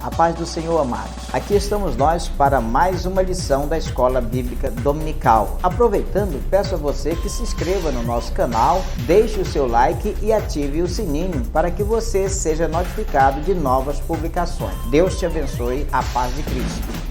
A paz do Senhor, amados. Aqui estamos nós para mais uma lição da Escola Bíblica Dominical. Aproveitando, peço a você que se inscreva no nosso canal, deixe o seu like e ative o sininho para que você seja notificado de novas publicações. Deus te abençoe, a paz de Cristo.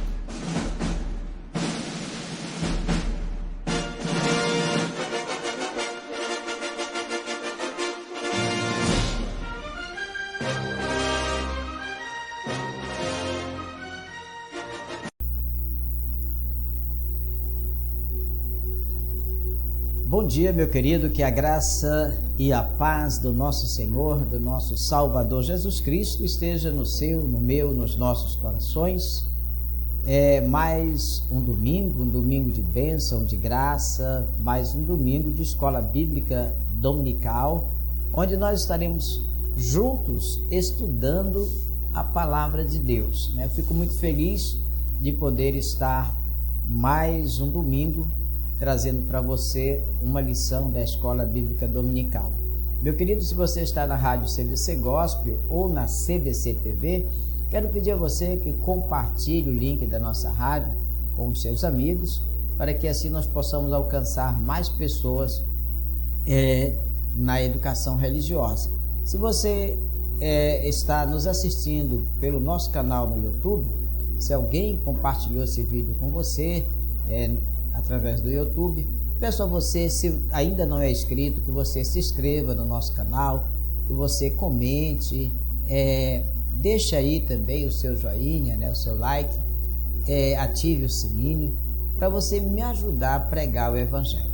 Bom dia, meu querido, que a graça e a paz do nosso Senhor, do nosso Salvador Jesus Cristo esteja no seu, no meu, nos nossos corações. É mais um domingo de bênção, de graça, mais um domingo de Escola Bíblica Dominical, onde nós estaremos juntos estudando a Palavra de Deus. Eu fico muito feliz de poder estar mais um domingo trazendo para você uma lição da Escola Bíblica Dominical. Meu querido, se você está na Rádio CBC Gospel ou na CBC TV, quero pedir a você que compartilhe o link da nossa rádio com os seus amigos, para que assim nós possamos alcançar mais pessoas na educação religiosa. Se você está nos assistindo pelo nosso canal no YouTube, se alguém compartilhou esse vídeo com você, através do YouTube, peço a você, se ainda não é inscrito, que você se inscreva no nosso canal, que você comente, deixe aí também o seu joinha, o seu like, ative o sininho, para você me ajudar a pregar o Evangelho.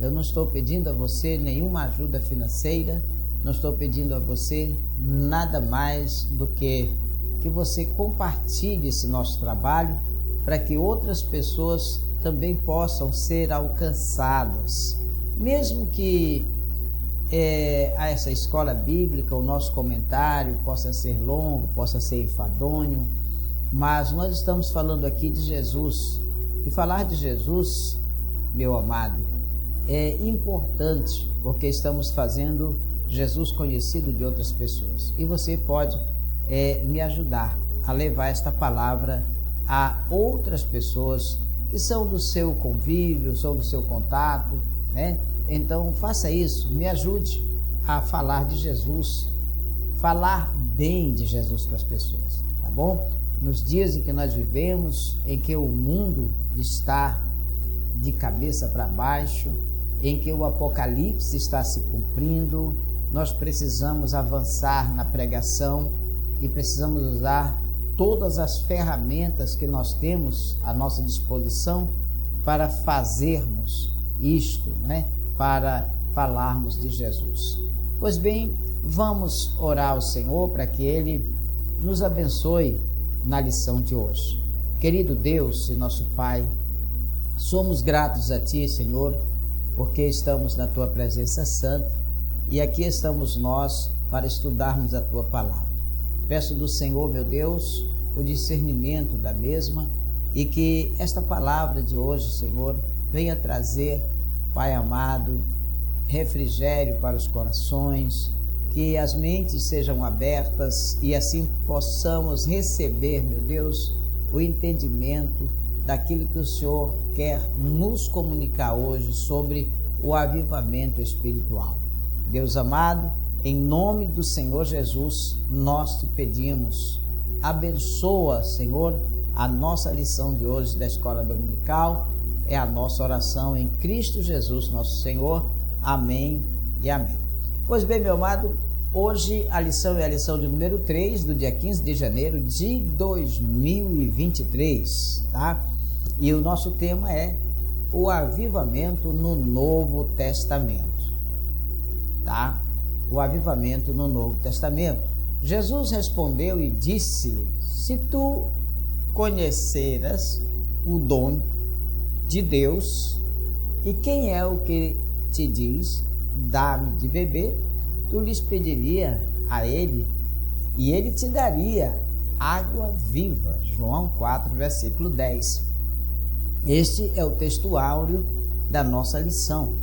Eu não estou pedindo a você nenhuma ajuda financeira, não estou pedindo a você nada mais do que você compartilhe esse nosso trabalho, para que outras pessoas também possam ser alcançadas. Mesmo que essa escola bíblica, o nosso comentário possa ser longo, possa ser enfadonho, mas nós estamos falando aqui de Jesus. E falar de Jesus, meu amado, é importante, porque estamos fazendo Jesus conhecido de outras pessoas. E você pode me ajudar a levar esta palavra a outras pessoas que são do seu convívio, são do seu contato, Então faça isso, me ajude a falar de Jesus, falar bem de Jesus para as pessoas, tá bom? Nos dias em que nós vivemos, em que o mundo está de cabeça para baixo, em que o Apocalipse está se cumprindo, nós precisamos avançar na pregação e precisamos usar todas as ferramentas que nós temos à nossa disposição para fazermos isto, para falarmos de Jesus. Pois bem, vamos orar ao Senhor para que Ele nos abençoe na lição de hoje. Querido Deus e nosso Pai, somos gratos a Ti, Senhor, porque estamos na Tua presença santa e aqui estamos nós para estudarmos a Tua palavra. Peço do Senhor, meu Deus, o discernimento da mesma e que esta palavra de hoje, Senhor, venha trazer, Pai amado, refrigério para os corações, que as mentes sejam abertas e assim possamos receber, meu Deus, o entendimento daquilo que o Senhor quer nos comunicar hoje sobre o avivamento espiritual. Deus amado, em nome do Senhor Jesus, nós te pedimos, abençoa, Senhor, a nossa lição de hoje da Escola Dominical, é a nossa oração em Cristo Jesus, nosso Senhor. Amém e amém. Pois bem, meu amado, hoje a lição é a lição de número 3, do dia 15 de janeiro de 2023, tá? E o nosso tema é o avivamento no Novo Testamento, tá? O avivamento no Novo Testamento. Jesus respondeu e disse-lhe: se tu conheceras o dom de Deus e quem é o que te diz, dá-me de beber, tu lhes pediria a ele e ele te daria água viva. João 4, versículo 10. Este é o texto áureo da nossa lição.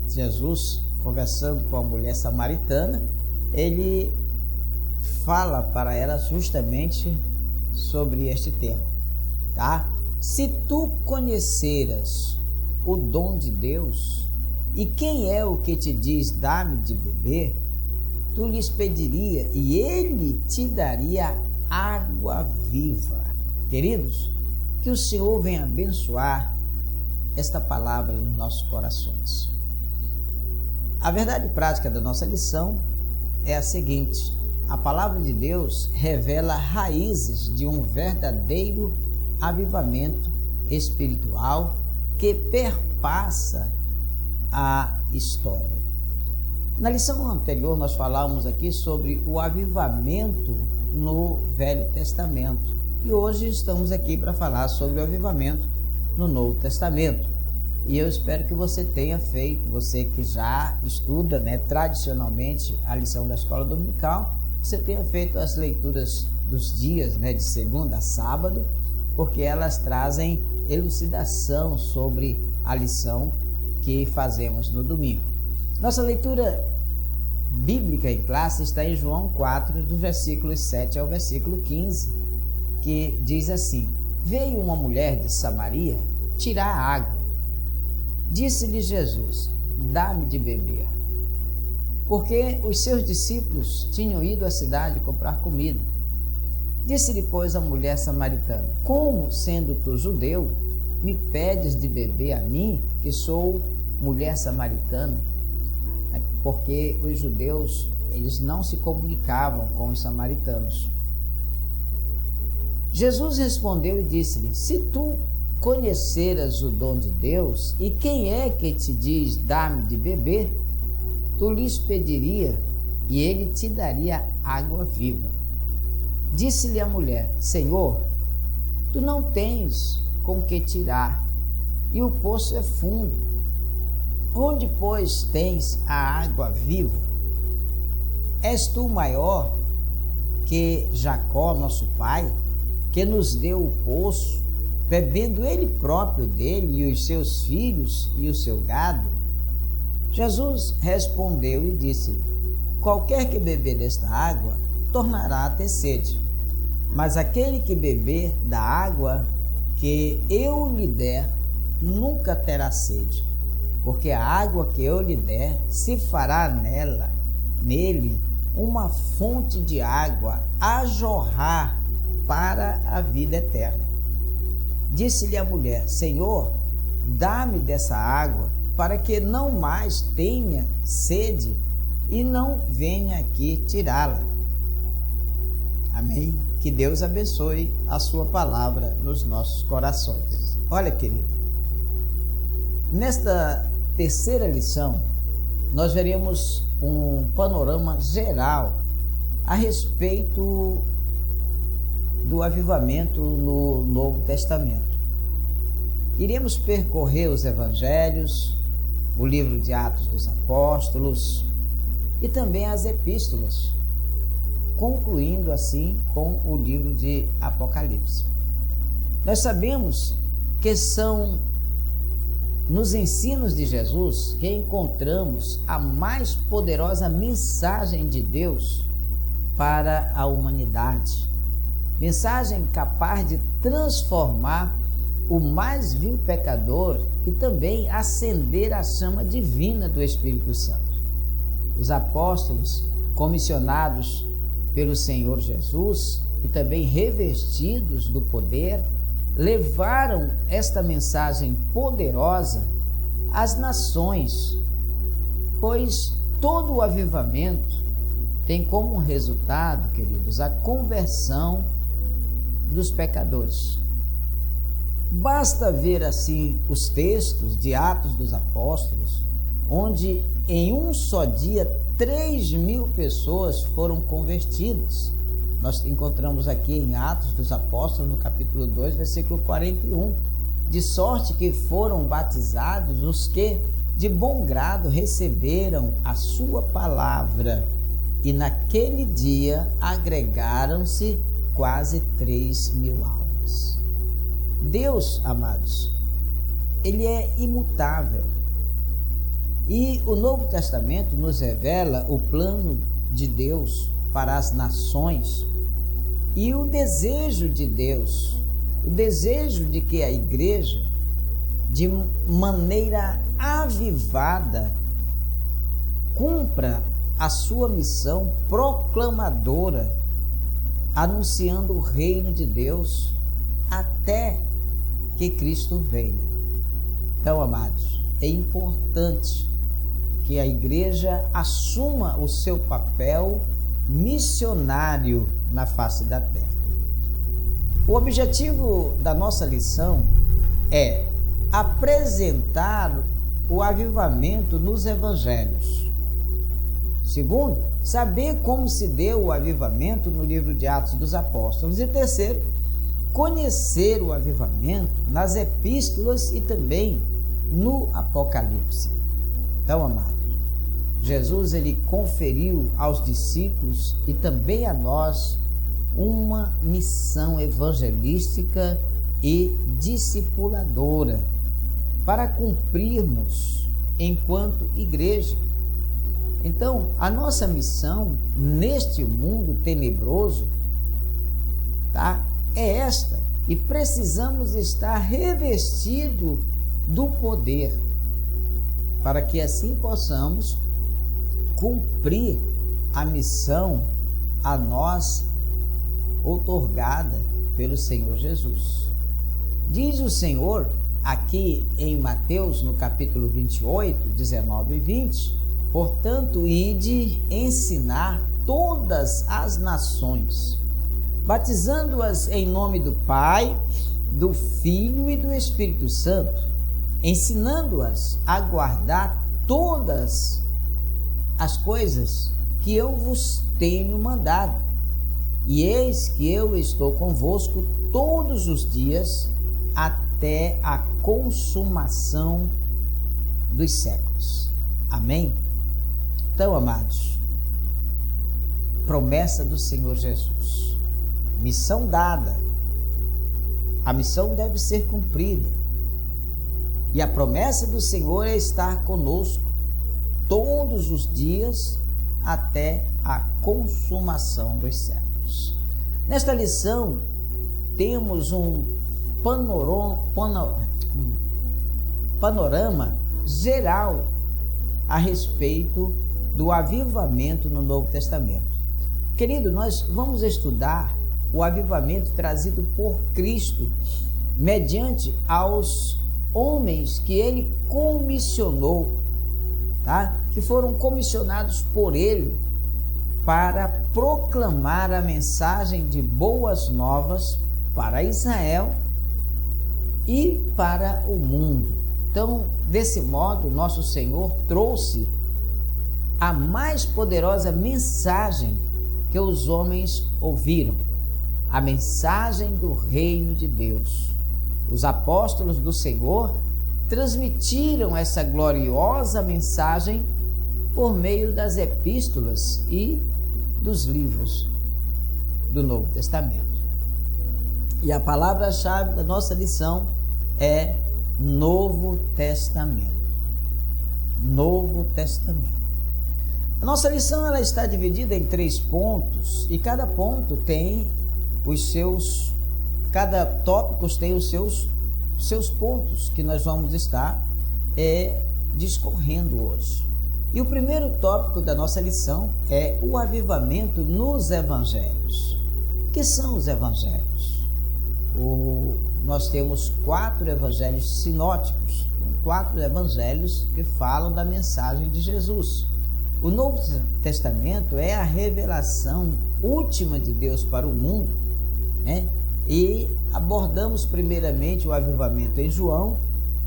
Jesus, conversando com a mulher samaritana, ele fala para ela justamente sobre este tema, tá? Se tu conheceras o dom de Deus, e quem é o que te diz, dá-me de beber, tu lhes pediria e ele te daria água viva. Queridos, que o Senhor venha abençoar esta palavra nos nossos corações. A verdade prática da nossa lição é a seguinte: a palavra de Deus revela raízes de um verdadeiro avivamento espiritual que perpassa a história. Na lição anterior nós falamos aqui sobre o avivamento no Velho Testamento e hoje estamos aqui para falar sobre o avivamento no Novo Testamento. E eu espero que você tenha feito, você que já estuda, tradicionalmente a lição da escola dominical, você tenha feito as leituras dos dias, de segunda a sábado, porque elas trazem elucidação sobre a lição que fazemos no domingo. Nossa leitura bíblica em classe está em João 4, dos versículos 7 ao versículo 15, que diz assim: veio uma mulher de Samaria tirar água. Disse-lhe Jesus: dá-me de beber. Porque os seus discípulos tinham ido à cidade comprar comida. Disse-lhe, pois, a mulher samaritana: como, sendo tu judeu, me pedes de beber a mim, que sou mulher samaritana? Porque os judeus, eles não se comunicavam com os samaritanos. Jesus respondeu e disse-lhe: se tu conheceras o dom de Deus, e quem é que te diz, dá-me de beber, tu lhes pediria, e ele te daria água viva. Disse-lhe a mulher: Senhor, tu não tens com que tirar, e o poço é fundo. Onde, pois, tens a água viva? És tu maior que Jacó, nosso pai, que nos deu o poço, bebendo ele próprio dele e os seus filhos e o seu gado? Jesus respondeu e disse-lhe: qualquer que beber desta água tornará a ter sede, mas aquele que beber da água que eu lhe der nunca terá sede, porque a água que eu lhe der se fará nele uma fonte de água a jorrar para a vida eterna. Disse-lhe a mulher: Senhor, dá-me dessa água, para que não mais tenha sede e não venha aqui tirá-la. Amém? Que Deus abençoe a sua palavra nos nossos corações. Olha, querido, nesta terceira lição, nós veremos um panorama geral a respeito do avivamento no Novo Testamento. Iremos percorrer os evangelhos, o livro de Atos dos Apóstolos e também as epístolas, concluindo assim com o livro de Apocalipse. Nós sabemos que são nos ensinos de Jesus que encontramos a mais poderosa mensagem de Deus para a humanidade. Mensagem capaz de transformar o mais vil pecador e também acender a chama divina do Espírito Santo. Os apóstolos, comissionados pelo Senhor Jesus e também revestidos do poder, levaram esta mensagem poderosa às nações, pois todo o avivamento tem como resultado, queridos, a conversão dos pecadores. Basta ver assim os textos de Atos dos Apóstolos, onde em um só dia 3.000 pessoas foram convertidas. Nós encontramos aqui em Atos dos Apóstolos, no capítulo 2, versículo 41, de sorte que foram batizados os que de bom grado receberam a sua palavra, e naquele dia agregaram-se quase 3.000 almas. Deus, amados, ele é imutável. E o Novo Testamento nos revela o plano de Deus para as nações E o desejo de Deus, o desejo de que a igreja, de maneira avivada, cumpra a sua missão proclamadora, anunciando o reino de Deus até que Cristo venha. Então, amados, é importante que a igreja assuma o seu papel missionário na face da terra. O objetivo da nossa lição é apresentar o avivamento nos evangelhos. Segundo, saber como se deu o avivamento no livro de Atos dos Apóstolos. E terceiro, conhecer o avivamento nas epístolas e também no Apocalipse. Então, amados, Jesus ele conferiu aos discípulos e também a nós uma missão evangelística e discipuladora para cumprirmos enquanto igreja. Então, a nossa missão neste mundo tenebroso, é esta, e precisamos estar revestidos do poder para que assim possamos cumprir a missão a nós outorgada pelo Senhor Jesus. Diz o Senhor aqui em Mateus, no capítulo 28, 19 e 20, portanto, ide ensinar todas as nações, batizando-as em nome do Pai, do Filho e do Espírito Santo, ensinando-as a guardar todas as coisas que eu vos tenho mandado. E eis que eu estou convosco todos os dias até a consumação dos séculos. Amém? Então, amados, promessa do Senhor Jesus, missão dada, a missão deve ser cumprida. E a promessa do Senhor é estar conosco todos os dias até a consumação dos séculos. Nesta lição, temos um panorama geral a respeito do avivamento no Novo Testamento. Querido, nós vamos estudar o avivamento trazido por Cristo mediante aos homens que ele comissionou, que foram comissionados por ele para proclamar a mensagem de boas novas para Israel e para o mundo. Então, desse modo, nosso Senhor trouxe a mais poderosa mensagem que os homens ouviram, a mensagem do reino de Deus. Os apóstolos do Senhor transmitiram essa gloriosa mensagem por meio das epístolas e dos livros do Novo Testamento. E a palavra-chave da nossa lição é Novo Testamento. Novo Testamento. A nossa lição ela está dividida em 3 pontos e cada ponto tem cada tópico tem os seus pontos que nós vamos estar discorrendo hoje. E o primeiro tópico da nossa lição é o avivamento nos evangelhos. O que são os evangelhos? Nós temos 4 evangelhos sinóticos, 4 evangelhos que falam da mensagem de Jesus. O Novo Testamento é a revelação última de Deus para o mundo, E abordamos primeiramente o avivamento em João,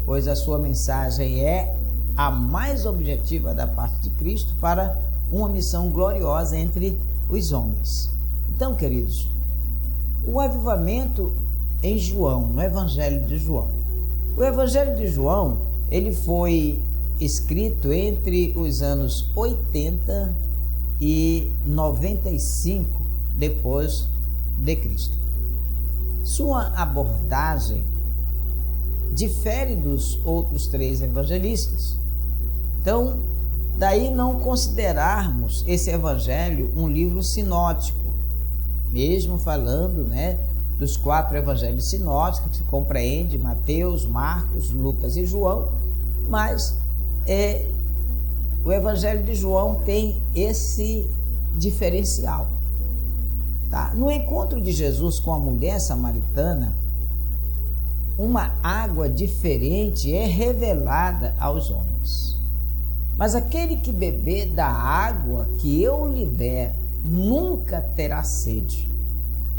pois a sua mensagem é a mais objetiva da parte de Cristo para uma missão gloriosa entre os homens. Então, queridos, o avivamento em João, no Evangelho de João. O Evangelho de João, ele foi escrito entre os anos 80 e 95 depois de Cristo. Sua abordagem difere dos outros 3 evangelistas. Então, daí não considerarmos esse evangelho um livro sinótico, mesmo falando, né, dos 4 evangelhos sinóticos, que compreende Mateus, Marcos, Lucas e João, mas o evangelho de João tem esse diferencial. Tá? No encontro de Jesus com a mulher samaritana, uma água diferente é revelada aos homens. Mas aquele que beber da água que eu lhe der, nunca terá sede,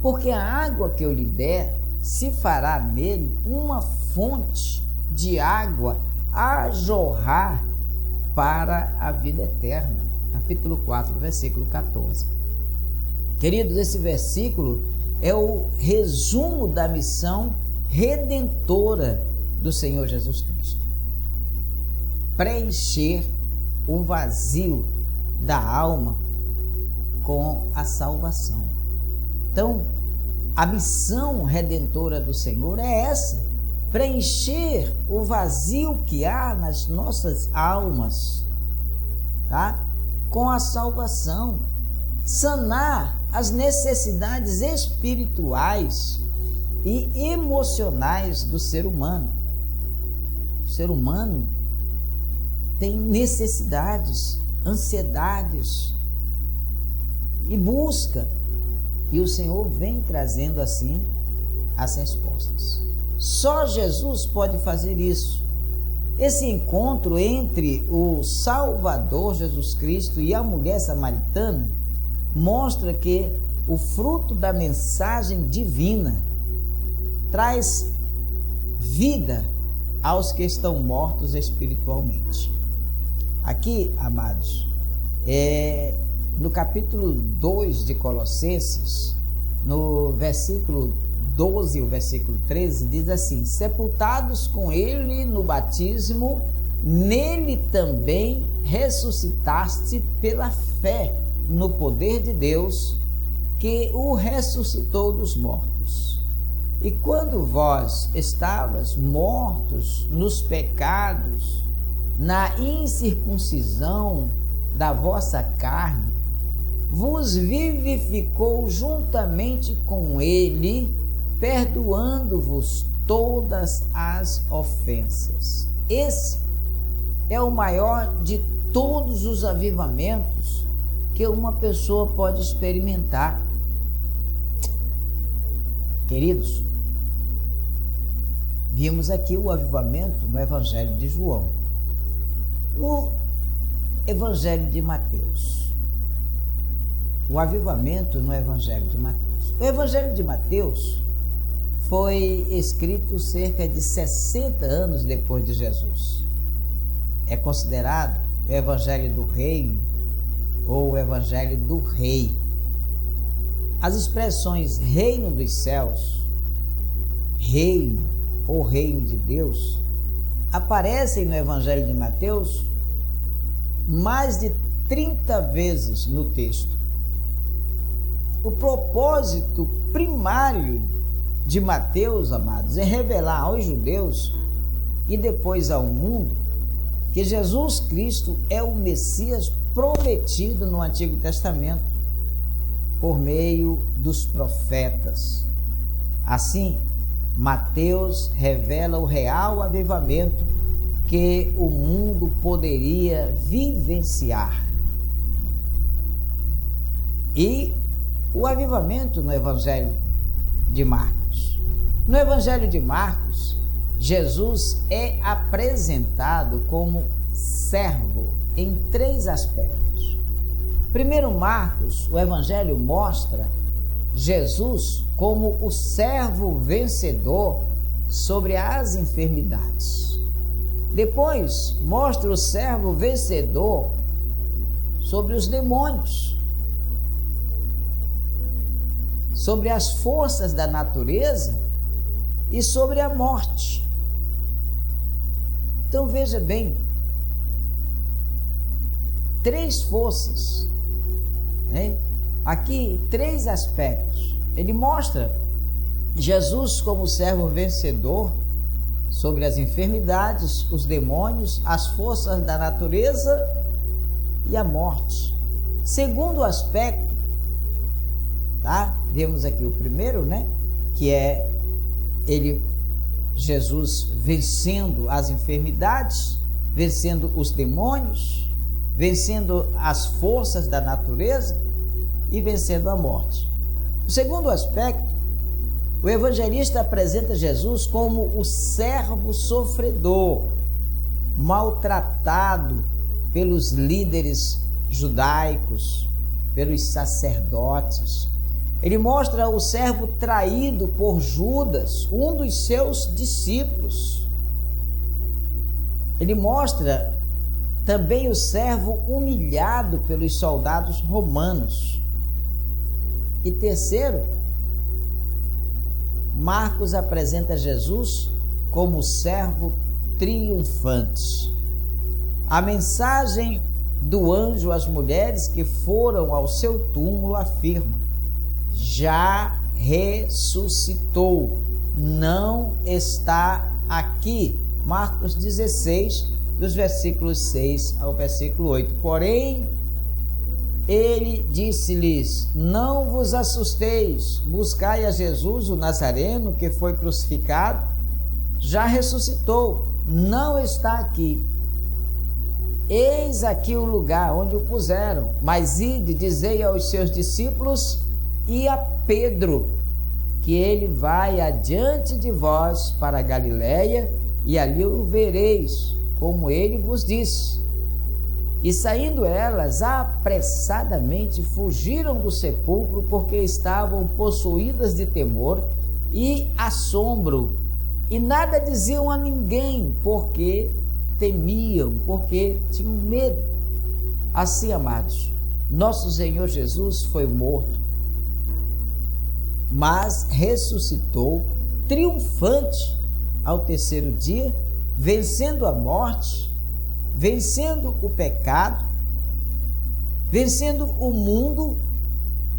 porque a água que eu lhe der se fará nele uma fonte de água a jorrar para a vida eterna. Capítulo 4, versículo 14. Queridos, esse versículo é o resumo da missão redentora do Senhor Jesus Cristo. Preencher o vazio da alma com a salvação. Então, a missão redentora do Senhor é essa: preencher o vazio que há nas nossas almas, tá? Com a salvação, sanar as necessidades espirituais e emocionais do ser humano. O ser humano tem necessidades, ansiedades e busca, e o Senhor vem trazendo assim as respostas. Só Jesus pode fazer isso. Esse encontro entre o Salvador Jesus Cristo e a mulher samaritana mostra que o fruto da mensagem divina traz vida aos que estão mortos espiritualmente. Aqui, amados, no capítulo 2 de Colossenses, no versículo 12 e o versículo 13, diz assim: sepultados com ele no batismo, nele também ressuscitaste pela fé no poder de Deus, que o ressuscitou dos mortos. E quando vós estavas mortos nos pecados, na incircuncisão da vossa carne, vos vivificou juntamente com ele, perdoando-vos todas as ofensas. Esse é o maior de todos os avivamentos que uma pessoa pode experimentar. Queridos, vimos aqui o avivamento no Evangelho de João. No Evangelho de Mateus, o avivamento no Evangelho de Mateus. O Evangelho de Mateus foi escrito cerca de 60 anos depois de Jesus. É considerado o Evangelho do Reino ou o Evangelho do Rei. As expressões reino dos céus, reino ou reino de Deus aparecem no Evangelho de Mateus mais de 30 vezes no texto. O propósito primário de Mateus, amados, é revelar aos judeus e depois ao mundo que Jesus Cristo é o Messias prometido no Antigo Testamento por meio dos profetas. Assim, Mateus revela o real avivamento que o mundo poderia vivenciar. E o avivamento no Evangelho de Marcos. No Evangelho de Marcos, Jesus é apresentado como servo em 3 aspectos. Primeiro, Marcos, o Evangelho mostra Jesus como o servo vencedor sobre as enfermidades. Depois, mostra o servo vencedor sobre os demônios, sobre as forças da natureza e sobre a morte. Então veja bem, 3 forças, né? Aqui 3 aspectos. Ele mostra Jesus como servo vencedor sobre as enfermidades, os demônios, as forças da natureza e a morte. Segundo aspecto, tá? Vemos aqui o primeiro, né? Que é Jesus vencendo as enfermidades, vencendo os demônios, vencendo as forças da natureza e vencendo a morte. O segundo aspecto, o evangelista apresenta Jesus como o servo sofredor, maltratado pelos líderes judaicos, pelos sacerdotes. Ele mostra o servo traído por Judas, um dos seus discípulos. Ele mostra também o servo humilhado pelos soldados romanos. E terceiro, Marcos apresenta Jesus como o servo triunfante. A mensagem do anjo às mulheres que foram ao seu túmulo afirma: já ressuscitou, não está aqui. Marcos 16, dos versículos 6 ao versículo 8. Porém, ele disse-lhes: não vos assusteis, buscai a Jesus o Nazareno, que foi crucificado, já ressuscitou, não está aqui. Eis aqui o lugar onde o puseram, mas ide, dizei aos seus discípulos e a Pedro, que ele vai adiante de vós para a Galiléia, e ali o vereis, como ele vos disse. E saindo elas, apressadamente fugiram do sepulcro, porque estavam possuídas de temor e assombro, e nada diziam a ninguém, porque temiam, porque tinham medo. Assim, amados, nosso Senhor Jesus foi morto, mas ressuscitou triunfante ao terceiro dia, vencendo a morte, vencendo o pecado, vencendo o mundo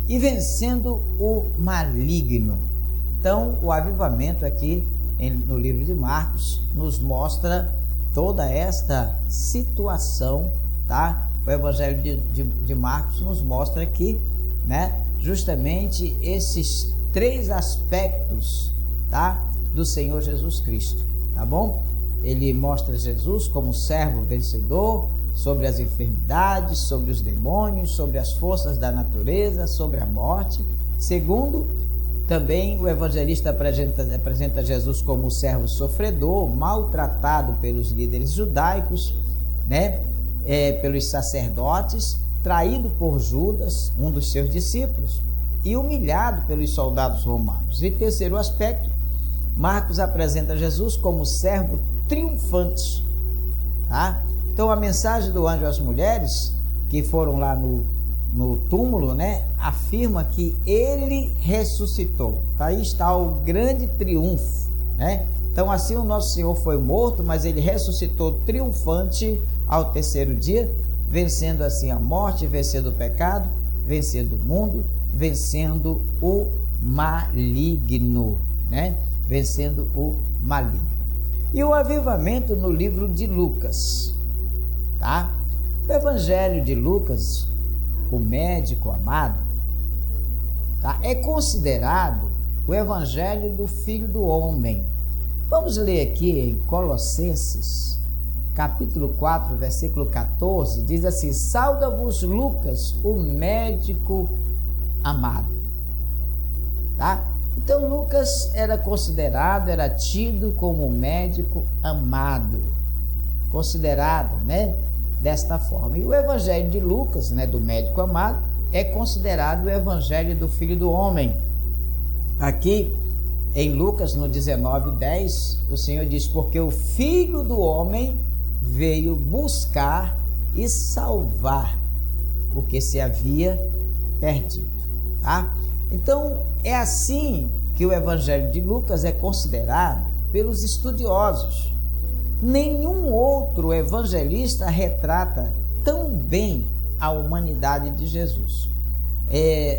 e vencendo o maligno. Então, o avivamento aqui no livro de Marcos nos mostra toda esta situação, tá? O evangelho de Marcos nos mostra aqui, né, justamente esses três aspectos, tá, do Senhor Jesus Cristo, tá bom? Ele mostra Jesus como servo vencedor sobre as enfermidades, sobre os demônios, sobre as forças da natureza, sobre a morte. Segundo, também o evangelista apresenta Jesus como servo sofredor, maltratado pelos líderes judaicos, né? Pelos sacerdotes, traído por Judas, um dos seus discípulos, e humilhado pelos soldados romanos. E terceiro aspecto, Marcos apresenta Jesus como servo triunfante, tá? Então a mensagem do anjo às mulheres que foram lá no túmulo, né, afirma que ele ressuscitou. Aí está o grande triunfo, né? Então assim o nosso Senhor foi morto, mas ele ressuscitou triunfante ao terceiro dia, vencendo assim a morte, vencendo o pecado, vencendo o mundo, vencendo o maligno, né? Vencendo o maligno. E o avivamento no livro de Lucas, tá? O evangelho de Lucas, o médico amado, tá? É considerado o evangelho do Filho do Homem. Vamos ler aqui em Colossenses, capítulo 4, versículo 14, diz assim: sauda-vos Lucas, o médico amado, tá? Então Lucas era considerado, era tido como médico amado, considerado, né, desta forma. E o evangelho de Lucas, né, do médico amado, é considerado o evangelho do Filho do Homem. Aqui em Lucas, no 19:10, o Senhor diz: porque o Filho do Homem veio buscar e salvar o que se havia perdido, tá? Então, é assim que o evangelho de Lucas é considerado pelos estudiosos. Nenhum outro evangelista retrata tão bem a humanidade de Jesus.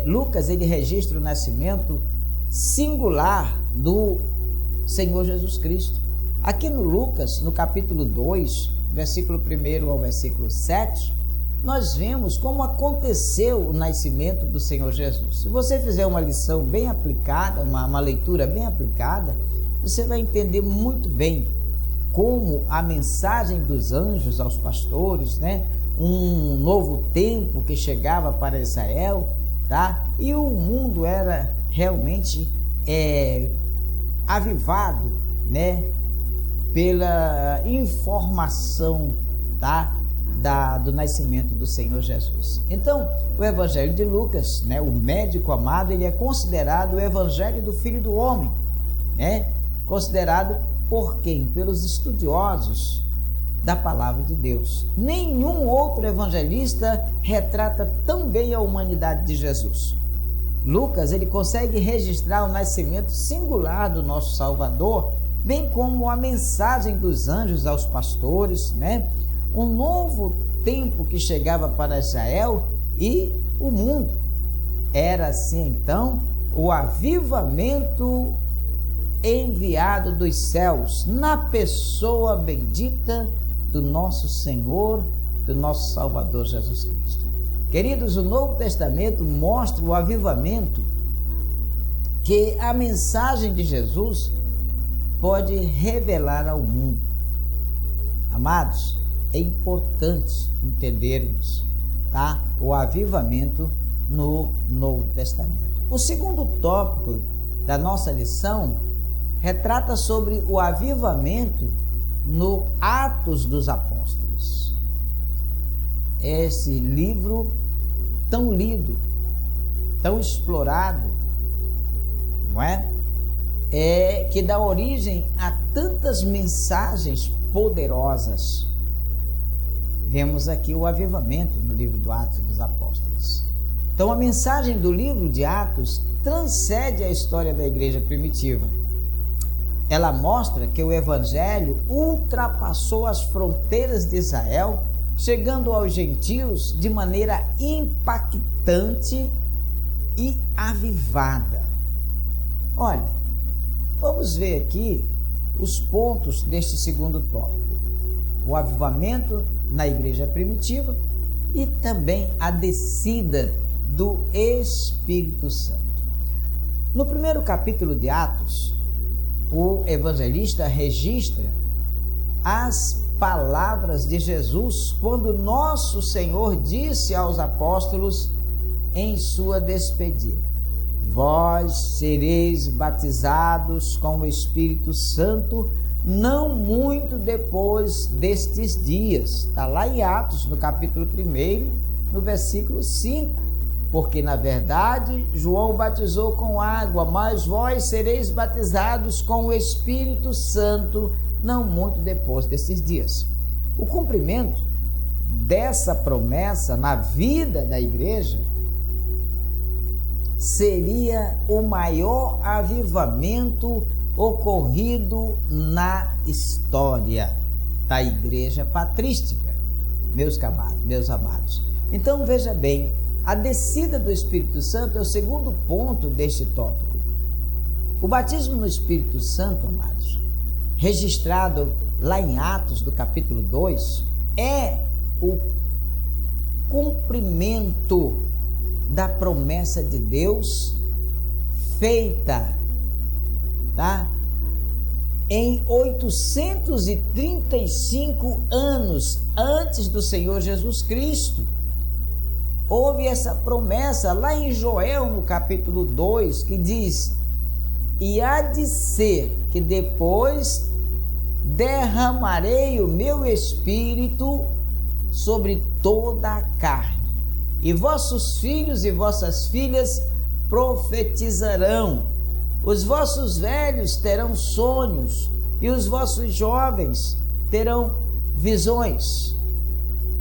Lucas, ele registra o nascimento singular do Senhor Jesus Cristo. Aqui no Lucas, no capítulo 2, versículo 1 ao versículo 7, nós vemos como aconteceu o nascimento do Senhor Jesus. Se você fizer uma lição bem aplicada, uma leitura bem aplicada, você vai entender muito bem como a mensagem dos anjos aos pastores, né? Um novo tempo que chegava para Israel, tá? E o mundo era realmente avivado, né? Pela informação, tá? Do nascimento do Senhor Jesus. Então, o Evangelho de Lucas, né? O médico amado, ele é considerado o Evangelho do Filho do Homem, né? Considerado por quem? Pelos estudiosos da palavra de Deus. Nenhum outro evangelista retrata tão bem a humanidade de Jesus. Lucas, ele consegue registrar o nascimento singular do nosso Salvador, bem como a mensagem dos anjos aos pastores, né? Um novo tempo que chegava para Israel e o mundo. Era assim então o avivamento enviado dos céus na pessoa bendita do nosso Senhor, do nosso Salvador Jesus Cristo. Queridos, o Novo Testamento mostra o avivamento que a mensagem de Jesus pode revelar ao mundo. Amados, é importante entendermos, tá? O avivamento no Novo Testamento. O segundo tópico da nossa lição retrata sobre o avivamento no Atos dos Apóstolos. Esse livro tão lido, tão explorado, não é? Que dá origem a tantas mensagens poderosas. Vemos aqui o avivamento no livro do Atos dos Apóstolos. Então, a mensagem do livro de Atos transcende a história da igreja primitiva. Ela mostra que o Evangelho ultrapassou as fronteiras de Israel, chegando aos gentios de maneira impactante e avivada. Olha, vamos ver aqui os pontos deste segundo tópico: o avivamento na igreja primitiva e também a descida do Espírito Santo. No primeiro capítulo de Atos, o evangelista registra as palavras de Jesus quando nosso Senhor disse aos apóstolos em sua despedida: vós sereis batizados com o Espírito Santo não muito depois destes dias. Está lá em Atos, no capítulo 1, no versículo 5. Porque, na verdade, João batizou com água, mas vós sereis batizados com o Espírito Santo não muito depois desses dias. O cumprimento dessa promessa na vida da igreja seria o maior avivamento ocorrido na história da igreja patrística, meus amados. Então, veja bem, a descida do Espírito Santo é o segundo ponto deste tópico. O batismo no Espírito Santo, amados, registrado lá em Atos, do capítulo 2, é o cumprimento da promessa de Deus feita, tá? Em 835 anos antes do Senhor Jesus Cristo. Houve essa promessa lá em Joel, no capítulo 2, que diz: e há de ser que depois derramarei o meu espírito sobre toda a carne, e vossos filhos e vossas filhas profetizarão, os vossos velhos terão sonhos, e os vossos jovens terão visões.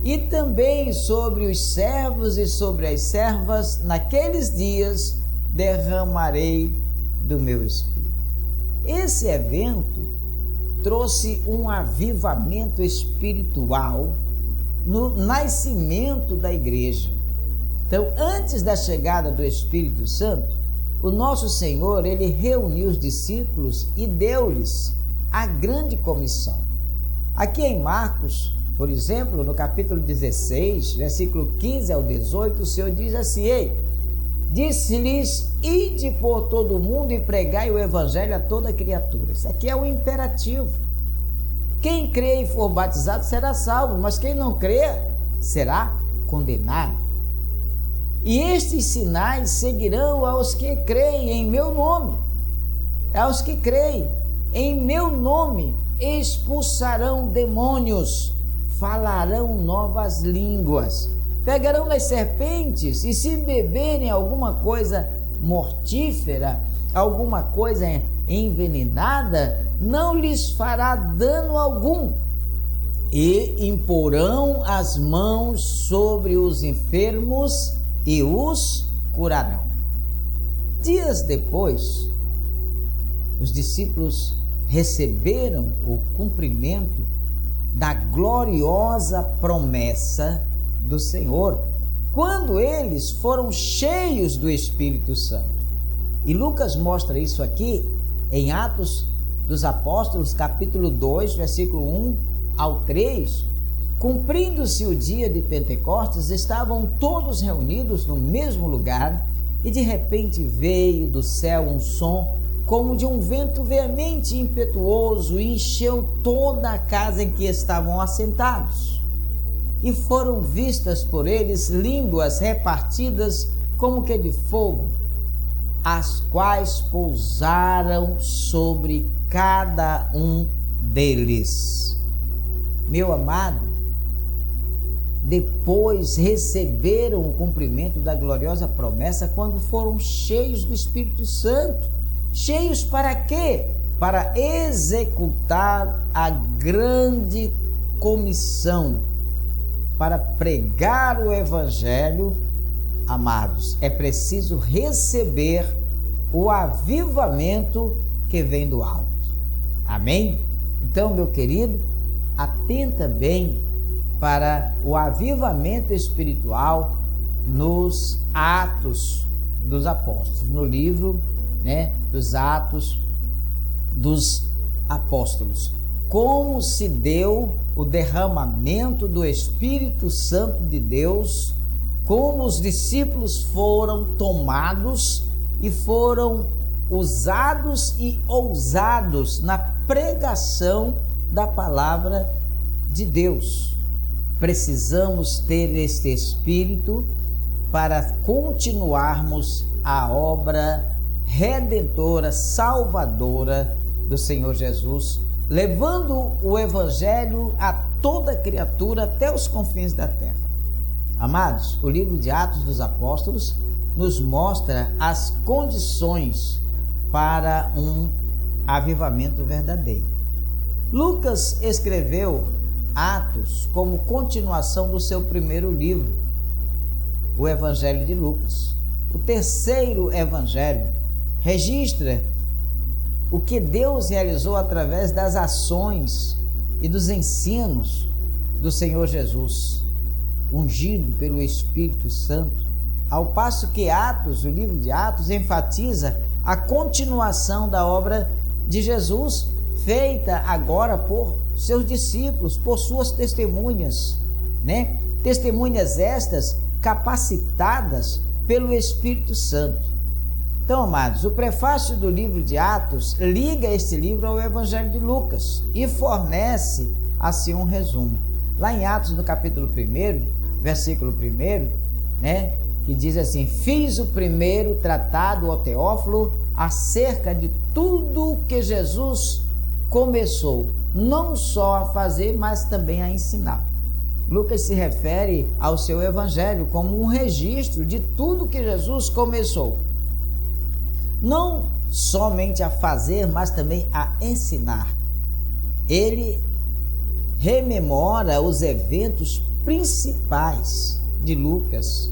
E também sobre os servos e sobre as servas, naqueles dias, derramarei do meu espírito. Esse evento trouxe um avivamento espiritual no nascimento da igreja. Então, antes da chegada do Espírito Santo, o nosso Senhor, ele reuniu os discípulos e deu-lhes a grande comissão. Aqui em Marcos, Por exemplo, no capítulo 16, versículo 15 ao 18, o Senhor diz assim: ei, disse-lhes, ide por todo o mundo e pregai o evangelho a toda criatura. Isso aqui é um imperativo. Quem crê e for batizado será salvo, mas quem não crê será condenado. E estes sinais seguirão aos que creem em meu nome. Aos que creem em meu nome expulsarão demônios, falarão novas línguas, pegarão nas serpentes, e se beberem alguma coisa mortífera, alguma coisa envenenada, não lhes fará dano algum, e imporão as mãos sobre os enfermos e os curarão. Dias depois, os discípulos receberam o cumprimento da gloriosa promessa do Senhor, quando eles foram cheios do Espírito Santo. E Lucas mostra isso aqui em Atos dos Apóstolos, capítulo 2, versículo 1 ao 3. Cumprindo-se o dia de Pentecostes, estavam todos reunidos no mesmo lugar, e de repente veio do céu um som como de um vento veemente e impetuoso, e encheu toda a casa em que estavam assentados. E foram vistas por eles línguas repartidas como que de fogo, as quais pousaram sobre cada um deles. Meu amado, depois receberam o cumprimento da gloriosa promessa quando foram cheios do Espírito Santo. Cheios para quê? Para executar a grande comissão, para pregar o evangelho. Amados, é preciso receber o avivamento que vem do alto. Amém? Então, meu querido, atenta bem para o avivamento espiritual nos Atos dos Apóstolos, no livro, dos Atos dos Apóstolos. Como se deu o derramamento do Espírito Santo de Deus, como os discípulos foram tomados e foram usados e ousados na pregação da palavra de Deus. Precisamos ter este Espírito para continuarmos a obra redentora, salvadora do Senhor Jesus, levando o Evangelho a toda criatura até os confins da terra. Amados, o livro de Atos dos Apóstolos nos mostra as condições para um avivamento verdadeiro. Lucas escreveu Atos como continuação do seu primeiro livro, o Evangelho de Lucas. O terceiro Evangelho registra o que Deus realizou através das ações e dos ensinos do Senhor Jesus, ungido pelo Espírito Santo, ao passo que Atos, o livro de Atos, enfatiza a continuação da obra de Jesus, feita agora por seus discípulos, por suas testemunhas, Testemunhas estas capacitadas pelo Espírito Santo. Então, amados, o prefácio do livro de Atos liga este livro ao Evangelho de Lucas e fornece assim um resumo. Lá em Atos, no capítulo 1, versículo 1, que diz assim: fiz o primeiro tratado ao Teófilo acerca de tudo que Jesus começou, não só a fazer, mas também a ensinar. Lucas se refere ao seu evangelho como um registro de tudo que Jesus começou, não somente a fazer, mas também a ensinar. Ele rememora os eventos principais de Lucas,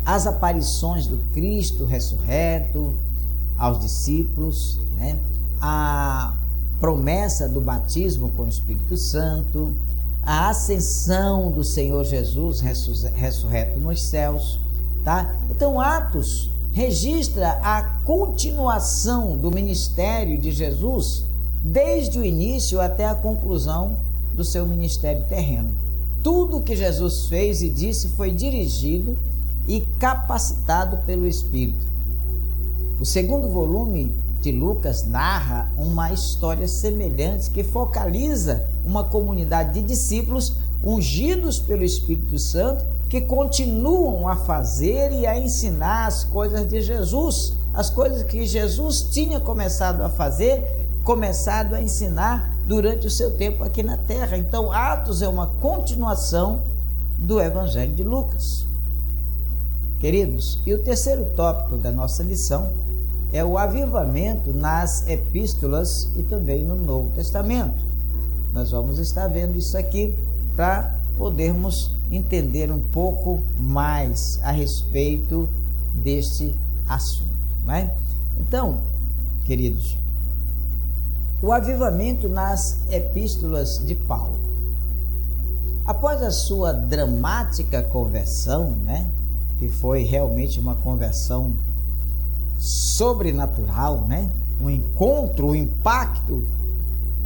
as aparições do Cristo ressurreto aos discípulos, a promessa do batismo com o Espírito Santo, a ascensão do Senhor Jesus ressurreto nos céus, Então, Atos registra a continuação do ministério de Jesus desde o início até a conclusão do seu ministério terreno. Tudo que Jesus fez e disse foi dirigido e capacitado pelo Espírito. O segundo volume de Lucas narra uma história semelhante que focaliza uma comunidade de discípulos ungidos pelo Espírito Santo que continuam a fazer e a ensinar as coisas de Jesus, as coisas que Jesus tinha começado a fazer, começado a ensinar durante o seu tempo aqui na terra. Então, Atos é uma continuação do Evangelho de Lucas. Queridos, e o terceiro tópico da nossa lição é o avivamento nas epístolas e também no Novo Testamento. Nós vamos estar vendo isso aqui para podermos entender um pouco mais a respeito deste assunto, não é? Então, queridos, o avivamento nas epístolas de Paulo. Após a sua dramática conversão, né, que foi realmente uma conversão sobrenatural, né? O encontro, o impacto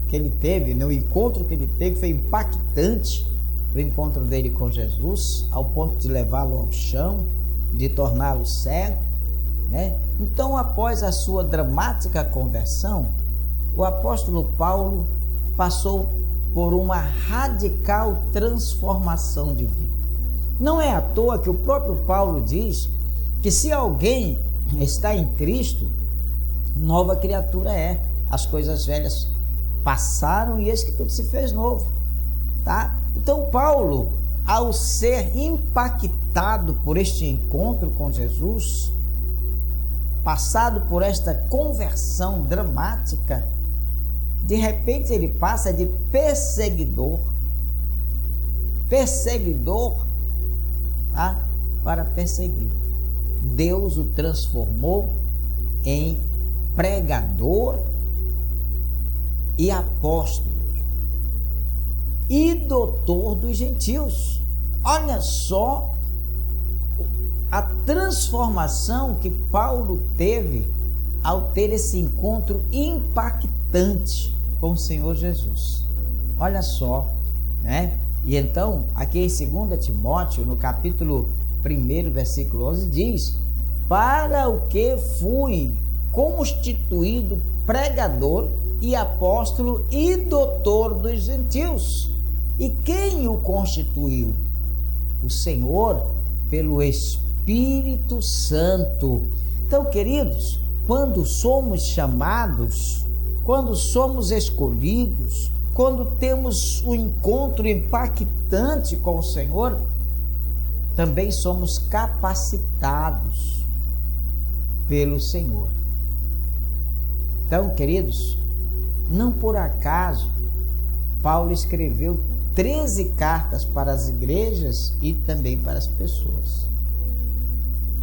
que ele teve, né? O encontro que ele teve foi impactante, o encontro dele com Jesus, ao ponto de levá-lo ao chão, de torná-lo cego, né? Então, após a sua dramática conversão, o apóstolo Paulo passou por uma radical transformação de vida. Não é à toa que o próprio Paulo diz que se alguém está em Cristo, nova criatura é. As coisas velhas passaram e eis que tudo se fez novo, tá? Então Paulo, ao ser impactado por este encontro com Jesus, passado por esta conversão dramática, de repente ele passa de perseguidor, tá? Para perseguido. Deus o transformou em pregador e apóstolo e doutor dos gentios. Olha só a transformação que Paulo teve ao ter esse encontro impactante com o Senhor Jesus. Olha só, né? E então, aqui em 2 Timóteo, no capítulo 1, versículo 11, diz: para o que fui constituído pregador e apóstolo e doutor dos gentios. E quem o constituiu? O Senhor, pelo Espírito Santo. Então, queridos, quando somos chamados, quando somos escolhidos, quando temos um encontro impactante com o Senhor, também somos capacitados pelo Senhor. Então, queridos, não por acaso Paulo escreveu 13 cartas para as igrejas e também para as pessoas.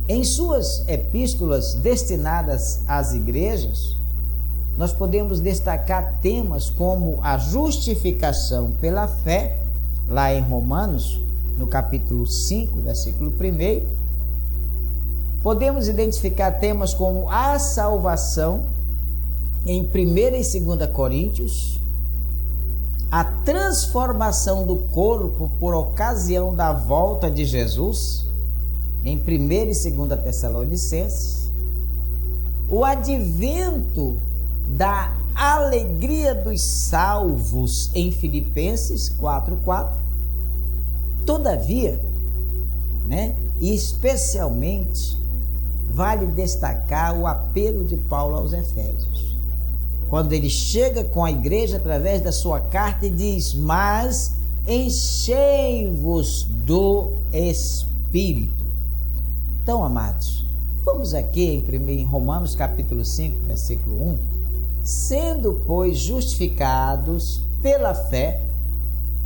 Em suas epístolas destinadas às igrejas, nós podemos destacar temas como a justificação pela fé, lá em Romanos, no capítulo 5, versículo 1. Podemos identificar temas como a salvação, em 1 e 2 Coríntios, a transformação do corpo por ocasião da volta de Jesus, em 1 e 2 Tessalonicenses, o advento da alegria dos salvos, em Filipenses 4:4. Todavia, né, e especialmente, vale destacar o apelo de Paulo aos Efésios, quando ele chega com a igreja através da sua carta e diz: mas enchei-vos do Espírito. Então, amados, vamos aqui em Romanos capítulo 5, versículo 1. Sendo, pois, justificados pela fé,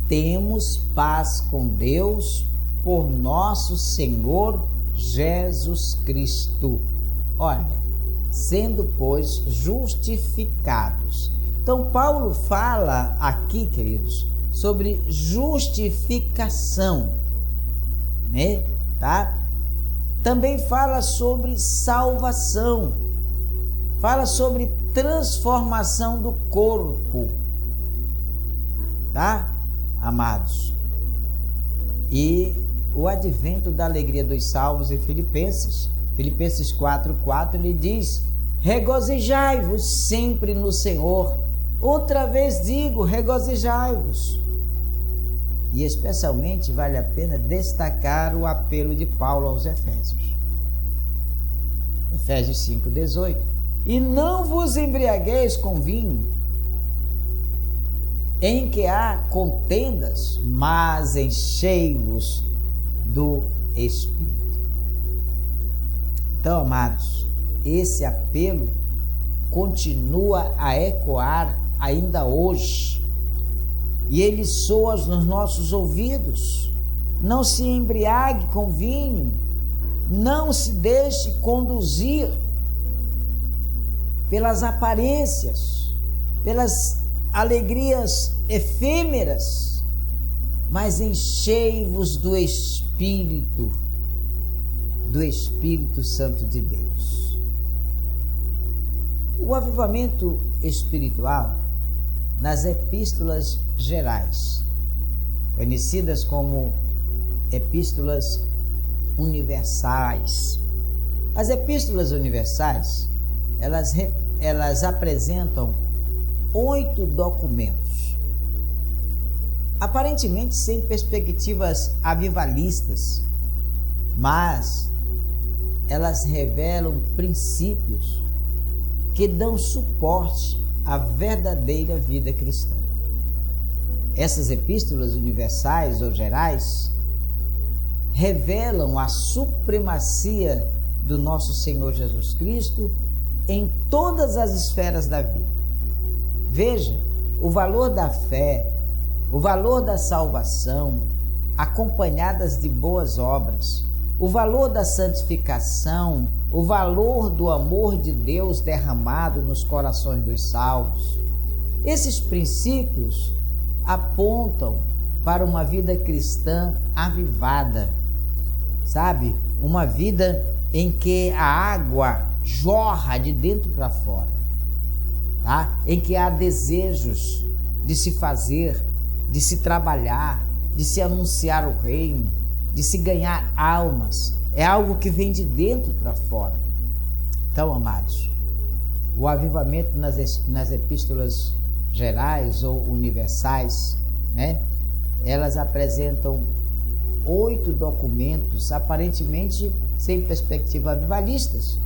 temos paz com Deus por nosso Senhor Jesus Cristo. Olha, sendo, pois, justificados. Então, Paulo fala aqui, queridos, sobre justificação, né? Tá? Também fala sobre salvação, fala sobre transformação do corpo, tá? amados, e o advento da alegria dos salvos em Filipenses 4:4, ele diz: regozijai-vos sempre no Senhor. Outra vez digo, regozijai-vos. E especialmente vale a pena destacar o apelo de Paulo aos Efésios. Efésios 5:18. E não vos embriagueis com vinho, em que há contendas, mas enchei-vos do Espírito. Então, amados, esse apelo continua a ecoar ainda hoje, e ele soa nos nossos ouvidos. Não se embriague com vinho, não se deixe conduzir pelas aparências, pelas alegrias efêmeras, mas enchei-vos do Espírito Santo de Deus. O avivamento espiritual nas epístolas gerais, conhecidas como epístolas universais. As epístolas universais, elas apresentam 8 documentos, aparentemente sem perspectivas avivalistas, mas elas revelam princípios que dão suporte à verdadeira vida cristã. Essas epístolas universais ou gerais revelam a supremacia do nosso Senhor Jesus Cristo em todas as esferas da vida. Veja, o valor da fé, o valor da salvação, acompanhadas de boas obras, o valor da santificação, o valor do amor de Deus derramado nos corações dos salvos. Esses princípios apontam para uma vida cristã avivada, sabe? Uma vida em que a água jorra de dentro para fora, tá? Em que há desejos de se fazer, de se trabalhar, de se anunciar o reino, de se ganhar almas. É algo que vem de dentro para fora. Então, amados, o avivamento nas epístolas gerais ou universais, né? Elas apresentam 8 documentos, aparentemente sem perspectiva avivalistas,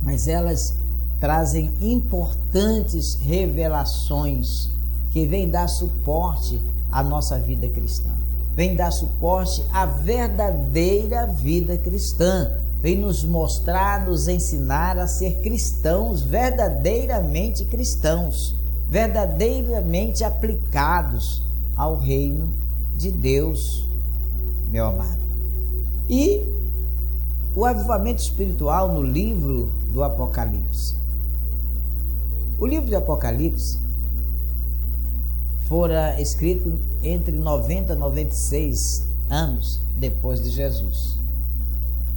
mas elas trazem importantes revelações que vêm dar suporte à nossa vida cristã, vêm dar suporte à verdadeira vida cristã, vem nos mostrar, nos ensinar a ser cristãos, verdadeiramente aplicados ao reino de Deus, meu amado. E o avivamento espiritual no livro do Apocalipse. O livro de Apocalipse fora escrito entre 90 e 96 anos depois de Jesus.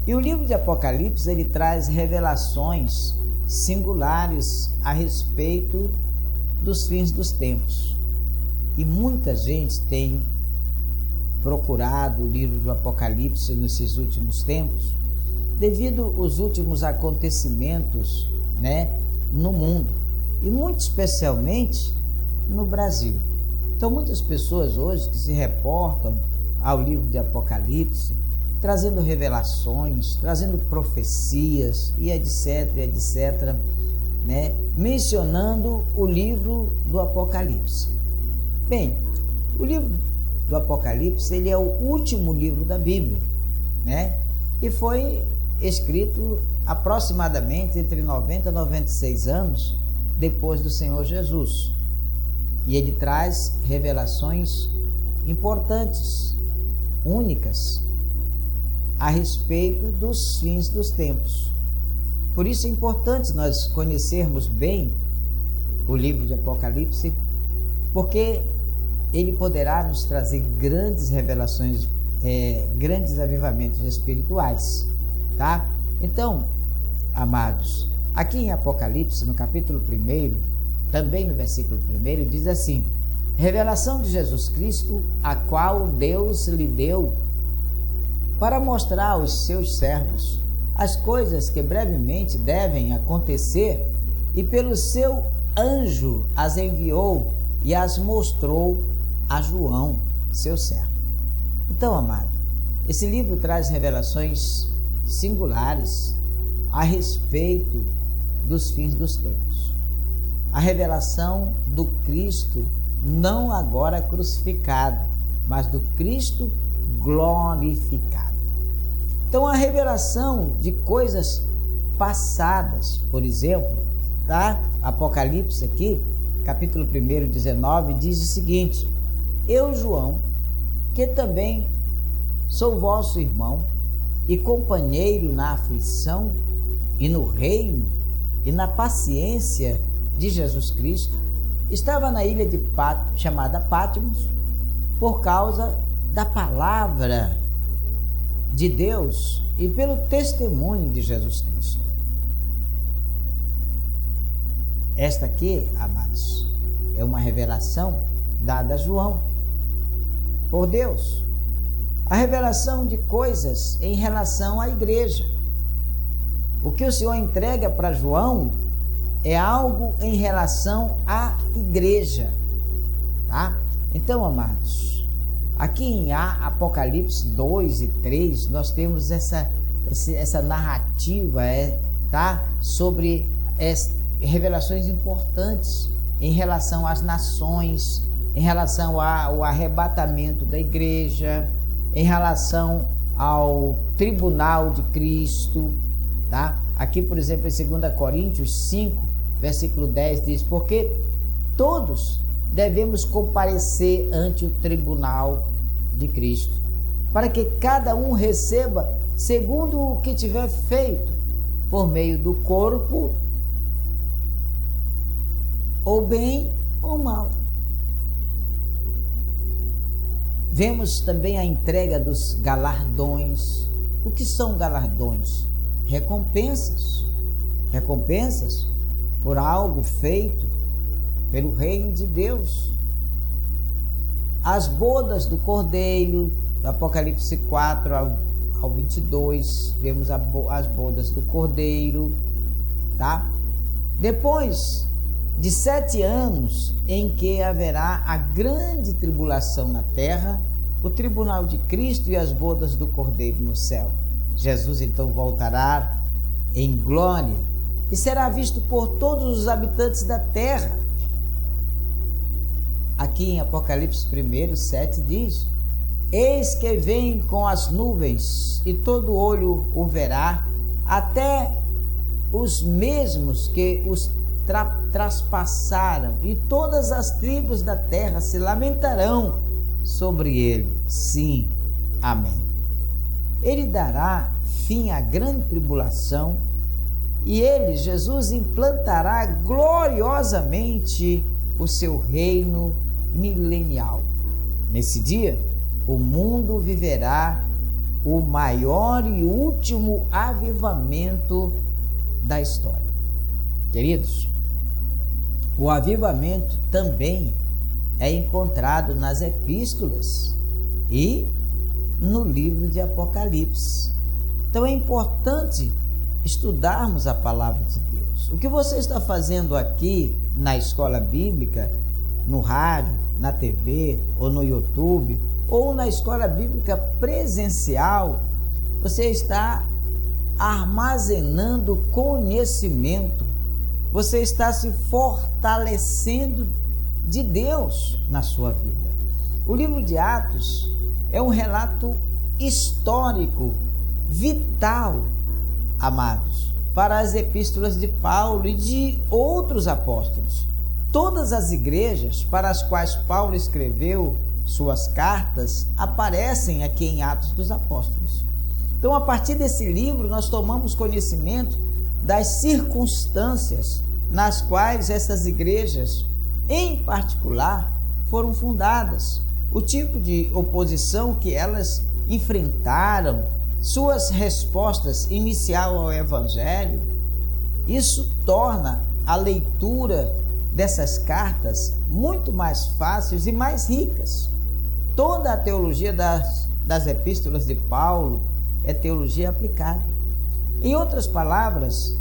E o livro de Apocalipse, ele traz revelações singulares a respeito dos fins dos tempos. E muita gente tem procurado o livro do Apocalipse nesses últimos tempos, devido aos últimos acontecimentos, né, no mundo, e muito especialmente no Brasil. Então, muitas pessoas hoje que se reportam ao livro de Apocalipse, trazendo revelações, trazendo profecias e etc, né, mencionando o livro do Apocalipse. Bem, o livro do Apocalipse, ele é o último livro da Bíblia, né? E foi escrito aproximadamente entre 90 e 96 anos depois do Senhor Jesus. E ele traz revelações importantes, únicas, a respeito dos fins dos tempos. Por isso é importante nós conhecermos bem o livro de Apocalipse, porque ele poderá nos trazer grandes revelações, grandes avivamentos espirituais, tá? Então, amados, aqui em Apocalipse, no capítulo 1, também no versículo 1, diz assim: Revelação de Jesus Cristo, a qual Deus lhe deu para mostrar aos seus servos as coisas que brevemente devem acontecer, e pelo seu anjo as enviou e as mostrou a João, seu servo. Então, amado, esse livro traz revelações singulares a respeito dos fins dos tempos. A revelação do Cristo, não agora crucificado, mas do Cristo glorificado. Então, a revelação de coisas passadas, por exemplo, tá? Apocalipse aqui, capítulo 1, 19, diz o seguinte: eu, João, que também sou vosso irmão e companheiro na aflição e no reino e na paciência de Jesus Cristo, estava na ilha de chamada Patmos por causa da palavra de Deus e pelo testemunho de Jesus Cristo. Esta aqui, amados, é uma revelação dada a João por Deus. A revelação de coisas em relação à igreja. O que o Senhor entrega para João é algo em relação à igreja, tá? Então, amados, aqui em Apocalipse 2 e 3, nós temos essa narrativa, tá? Sobre revelações importantes em relação às nações, em relação ao arrebatamento da igreja, em relação ao tribunal de Cristo, tá? Aqui, por exemplo, em 2 Coríntios 5, versículo 10 diz: porque todos devemos comparecer ante o tribunal de Cristo, para que cada um receba segundo o que tiver feito, por meio do corpo, ou bem ou mal. Vemos também a entrega dos galardões. O que são galardões? Recompensas. Recompensas por algo feito pelo reino de Deus. As bodas do Cordeiro, do Apocalipse 4 ao 22, vemos as bodas do Cordeiro, tá? Depois de 7 anos em que haverá a grande tribulação na terra, o tribunal de Cristo e as bodas do Cordeiro no céu. Jesus então voltará em glória e será visto por todos os habitantes da terra. Aqui em Apocalipse 1, 7 diz: eis que vem com as nuvens, e todo olho o verá, até os mesmos que os traspassaram, e todas as tribos da terra se lamentarão sobre ele. Sim, amém. Ele dará fim à grande tribulação, e ele, Jesus, implantará gloriosamente o seu reino milenial. Nesse dia, o mundo viverá o maior e último avivamento da história. Queridos, o avivamento também é encontrado nas epístolas e no livro de Apocalipse. Então é importante estudarmos a palavra de Deus. O que você está fazendo aqui na escola bíblica, no rádio, na TV ou no YouTube, ou na escola bíblica presencial, você está armazenando conhecimento, você está se fortalecendo de Deus na sua vida. O livro de Atos é um relato histórico, vital, amados, para as epístolas de Paulo e de outros apóstolos. Todas as igrejas para as quais Paulo escreveu suas cartas aparecem aqui em Atos dos Apóstolos. Então, a partir desse livro, nós tomamos conhecimento das circunstâncias nas quais essas igrejas, em particular, foram fundadas, o tipo de oposição que elas enfrentaram, suas respostas inicial ao Evangelho. Isso torna a leitura dessas cartas muito mais fáceis e mais ricas. Toda a teologia das epístolas de Paulo é teologia aplicada. Em outras palavras,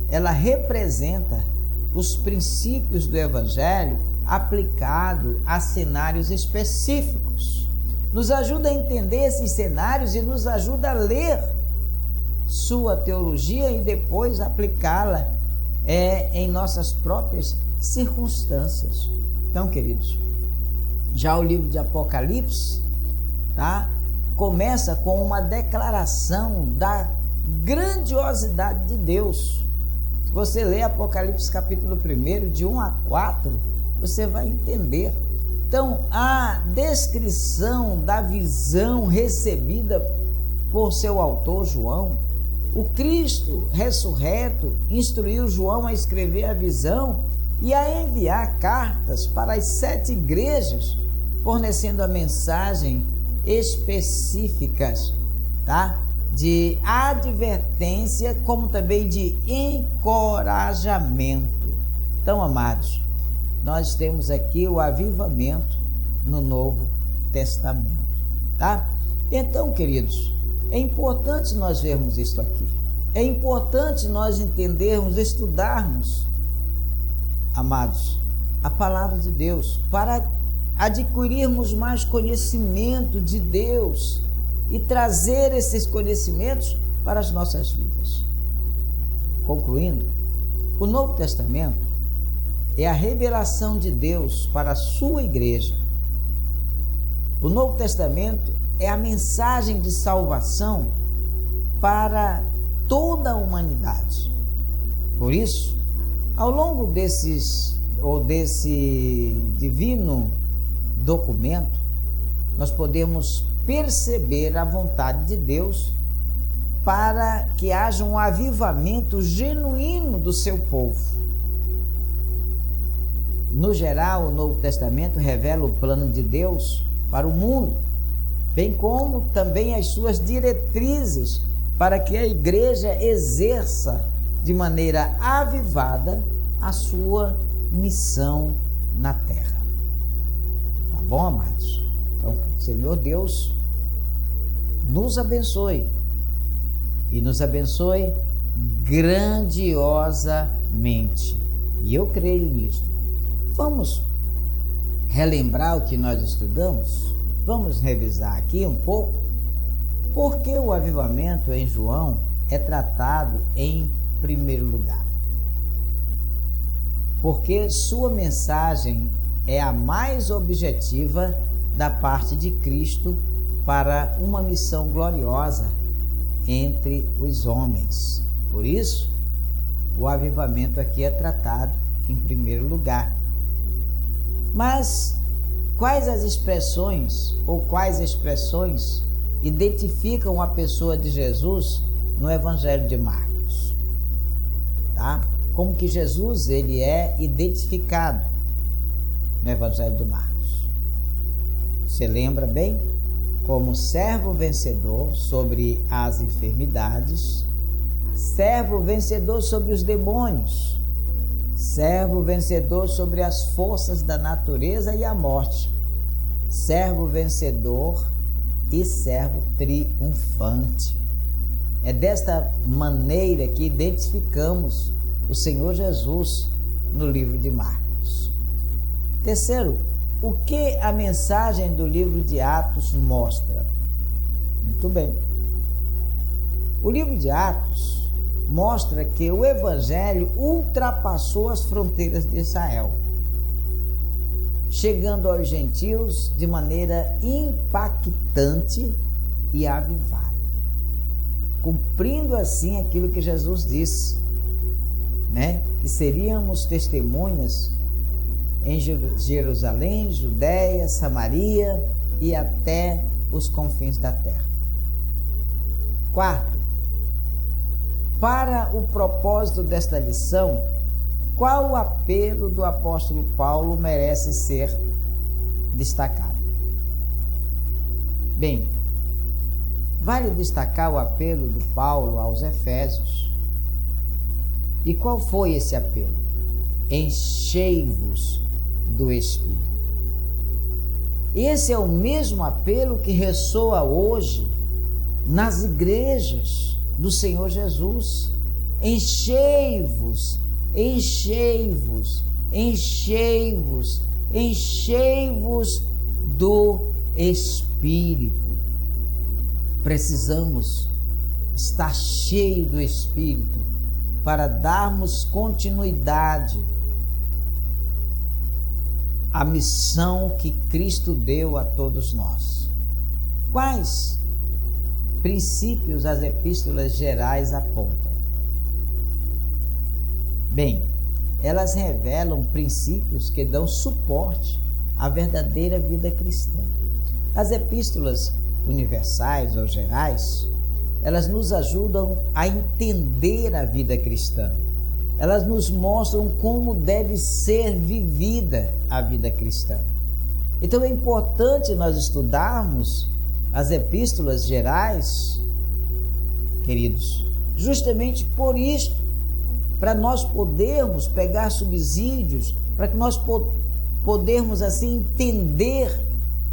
ela representa os princípios do Evangelho aplicado a cenários específicos. Nos ajuda a entender esses cenários e nos ajuda a ler sua teologia e depois aplicá-la em nossas próprias circunstâncias. Então, queridos, já o livro de Apocalipse, tá? Começa com uma declaração da grandiosidade de Deus. Se você ler Apocalipse capítulo 1, de 1 a 4, você vai entender. Então, a descrição da visão recebida por seu autor, João, o Cristo ressurreto instruiu João a escrever a visão e a enviar cartas para as 7 igrejas, fornecendo a mensagem específicas, tá? De advertência, como também de encorajamento. Então, amados, nós temos aqui o avivamento no Novo Testamento, tá? Então, queridos, é importante nós vermos isso aqui. É importante nós entendermos, estudarmos, amados, a palavra de Deus, para adquirirmos mais conhecimento de Deus e trazer esses conhecimentos para as nossas vidas. Concluindo, o Novo Testamento é a revelação de Deus para a sua igreja. O Novo Testamento é a mensagem de salvação para toda a humanidade. Por isso, ao longo desse divino documento, nós podemos perceber a vontade de Deus para que haja um avivamento genuíno do seu povo. No geral, o Novo Testamento revela o plano de Deus para o mundo, bem como também as suas diretrizes para que a igreja exerça de maneira avivada a sua missão na terra. Tá bom, amados? Então, Senhor Deus nos abençoe e nos abençoe grandiosamente. E eu creio nisso. Vamos relembrar o que nós estudamos? Vamos revisar aqui um pouco. Por que o avivamento em João é tratado em primeiro lugar? Porque sua mensagem é a mais objetiva da parte de Cristo para uma missão gloriosa entre os homens. Por isso, o avivamento aqui é tratado em primeiro lugar. Mas quais as expressões ou quais expressões identificam a pessoa de Jesus no Evangelho de Marcos? Tá? Como que Jesus ele é identificado no Evangelho de Marcos? Você lembra bem? Como servo vencedor sobre as enfermidades, servo vencedor sobre os demônios, servo vencedor sobre as forças da natureza e a morte, servo vencedor e servo triunfante. É desta maneira que identificamos o Senhor Jesus no livro de Marcos. Terceiro, o que a mensagem do livro de Atos mostra? Muito bem. O livro de Atos mostra que o Evangelho ultrapassou as fronteiras de Israel, chegando aos gentios de maneira impactante e avivada, cumprindo assim aquilo que Jesus disse, né? Que seríamos testemunhas em Jerusalém, Judéia, Samaria e até os confins da terra. Quarto, para o propósito desta lição, qual o apelo do apóstolo Paulo merece ser destacado? Bem, vale destacar o apelo do Paulo aos Efésios. E qual foi esse apelo? enchei-vos do Espírito. Esse é o mesmo apelo que ressoa hoje nas igrejas do Senhor Jesus. Enchei-vos, enchei-vos, enchei-vos, enchei-vos do Espírito. Precisamos estar cheio do Espírito para darmos continuidade à missão que Cristo deu a todos nós. Quais princípios as epístolas gerais apontam? Bem, elas revelam princípios que dão suporte à verdadeira vida cristã. As epístolas universais ou gerais, elas nos ajudam a entender a vida cristã. Elas nos mostram como deve ser vivida a vida cristã. Então é importante nós estudarmos as epístolas gerais, queridos, justamente por isto, para nós podermos pegar subsídios, para que nós podermos assim entender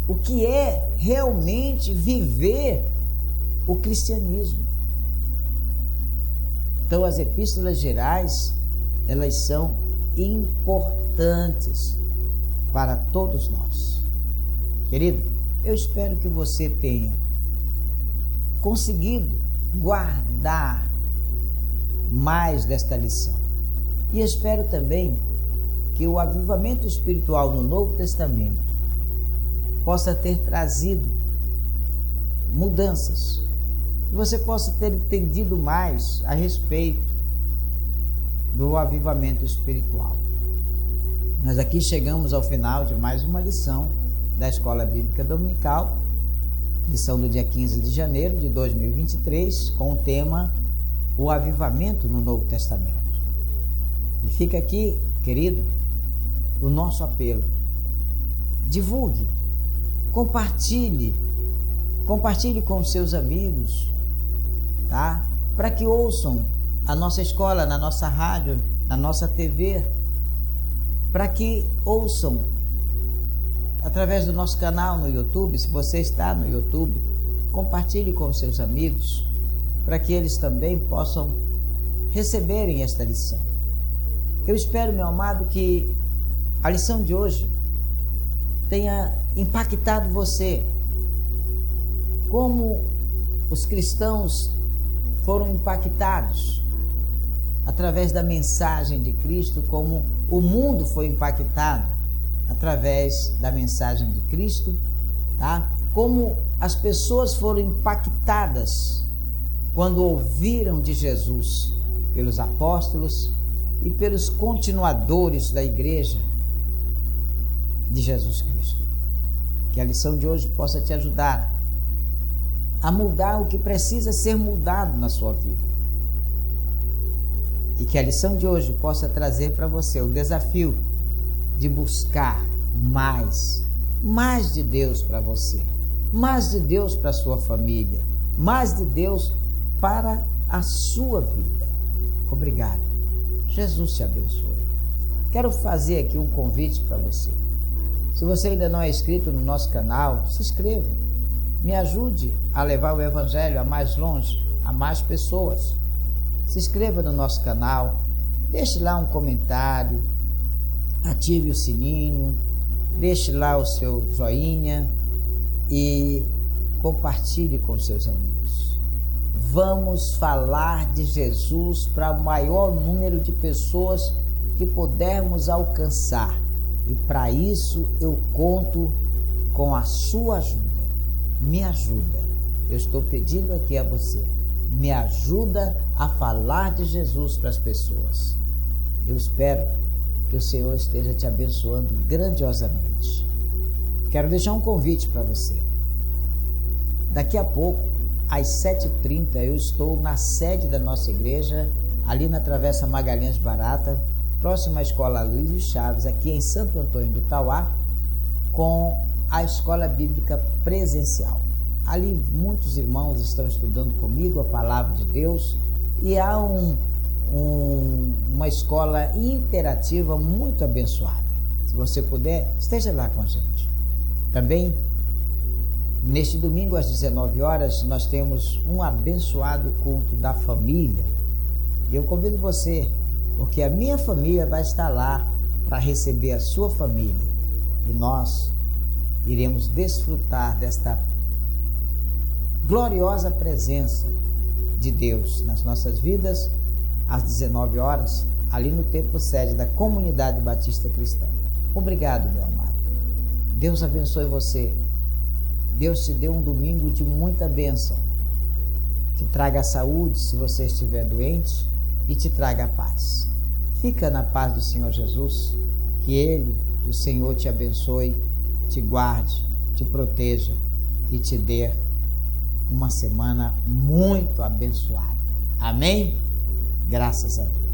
o que é realmente viver o cristianismo. Então as epístolas gerais, elas são importantes para todos nós. Querido, eu espero que você tenha conseguido guardar mais desta lição. E espero também que o avivamento espiritual no Novo Testamento possa ter trazido mudanças, que você possa ter entendido mais a respeito do avivamento espiritual. Nós aqui chegamos ao final de mais uma lição da Escola Bíblica Dominical, lição do dia 15 de janeiro de 2023, com o tema O Avivamento no Novo Testamento. E fica aqui, querido, o nosso apelo. Divulgue, compartilhe com seus amigos, tá? Para que ouçam a nossa escola, na nossa rádio, na nossa TV, para que ouçam através do nosso canal no YouTube. Se você está no YouTube, compartilhe com seus amigos, para que eles também possam receberem esta lição. Eu espero, meu amado, que a lição de hoje tenha impactado você, como os cristãos foram impactados através da mensagem de Cristo, como o mundo foi impactado através da mensagem de Cristo, tá? Como as pessoas foram impactadas quando ouviram de Jesus pelos apóstolos e pelos continuadores da igreja de Jesus Cristo. Que a lição de hoje possa te ajudar a mudar o que precisa ser mudado na sua vida. E que a lição de hoje possa trazer para você o desafio de buscar mais de Deus para você, mais de Deus para a sua família, mais de Deus para a sua vida. Obrigado. Jesus te abençoe. Quero fazer aqui um convite para você. Se você ainda não é inscrito no nosso canal, se inscreva. Me ajude a levar o Evangelho a mais longe, a mais pessoas. Se inscreva no nosso canal, deixe lá um comentário, ative o sininho, deixe lá o seu joinha e compartilhe com seus amigos. Vamos falar de Jesus para o maior número de pessoas que pudermos alcançar. E para isso eu conto com a sua ajuda. Me ajuda. Eu estou pedindo aqui a você. Me ajuda a falar de Jesus para as pessoas. Eu espero que o Senhor esteja te abençoando grandiosamente. Quero deixar um convite para você. Daqui a pouco, às 7h30, eu estou na sede da nossa igreja, ali na Travessa Magalhães Barata, próxima à Escola Luiz Chaves, aqui em Santo Antônio do Tauá, com a Escola Bíblica Presencial. Ali muitos irmãos estão estudando comigo a Palavra de Deus e há uma escola interativa muito abençoada. Se você puder, esteja lá com a gente. Também, neste domingo às 19 horas, nós temos um abençoado culto da família. E eu convido você, porque a minha família vai estar lá para receber a sua família. E nós iremos desfrutar desta gloriosa presença de Deus nas nossas vidas, às 19 horas, ali no templo sede da Comunidade Batista Cristã. Obrigado, meu amado. Deus abençoe você. Deus te dê um domingo de muita bênção. Te traga a saúde se você estiver doente e te traga a paz. Fica na paz do Senhor Jesus. Que Ele, o Senhor, te abençoe, te guarde, te proteja e te dê uma semana muito abençoada. Amém? Graças a Deus.